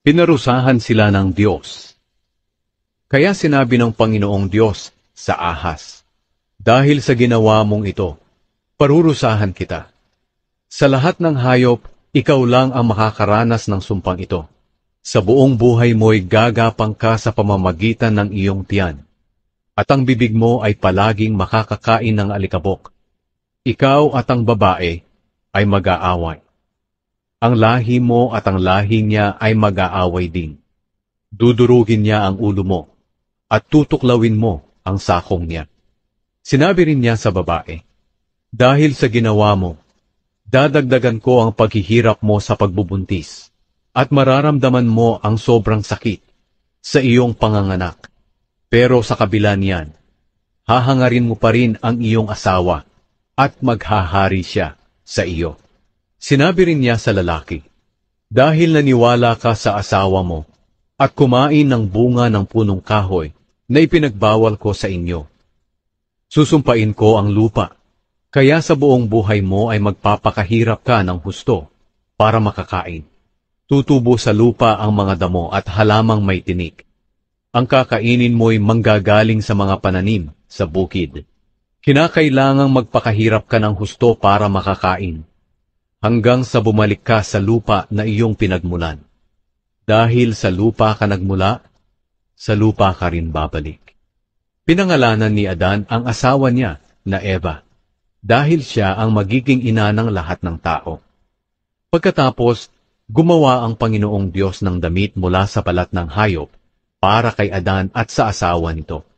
Pinarusahan sila ng Diyos. Kaya sinabi ng Panginoong Diyos sa Ahas, "Dahil sa ginawa mong ito, parurusahan kita. Sa lahat ng hayop, ikaw lang ang makakaranas ng sumpang ito. Sa buong buhay mo'y gagapang ka sa pamamagitan ng iyong tiyan, at ang bibig mo ay palaging makakakain ng alikabok. Ikaw at ang babae ay mag-aaway. Ang lahi mo at ang lahi niya ay mag-aaway din. Dudurugin niya ang ulo mo, at tutuklawin mo ang sakong niya." Sinabi rin niya sa babae, "Dahil sa ginawa mo, dadagdagan ko ang paghihirap mo sa pagbubuntis, at mararamdaman mo ang sobrang sakit sa iyong panganganak. Pero sa kabila niyan, hahangarin mo pa rin ang iyong asawa, at maghahari siya sa iyo." Sinabi rin niya sa lalaki, "Dahil naniwala ka sa asawa mo, at kumain ng bunga ng punong kahoy na ipinagbawal ko sa inyo, susumpain ko ang lupa, kaya sa buong buhay mo ay magpapakahirap ka ng husto para makakain. Tutubo sa lupa ang mga damo at halamang may tinik. Ang kakainin mo'y manggagaling sa mga pananim sa bukid. Kinakailangang magpakahirap ka ng husto para makakain, hanggang sa bumalik ka sa lupa na iyong pinagmulan. Dahil sa lupa ka nagmula, sa lupa ka rin babalik." Pinangalanan ni Adan ang asawa niya na Eva, dahil siya ang magiging ina ng lahat ng tao. Pagkatapos, gumawa ang Panginoong Diyos ng damit mula sa balat ng hayop para kay Adan at sa asawa nito.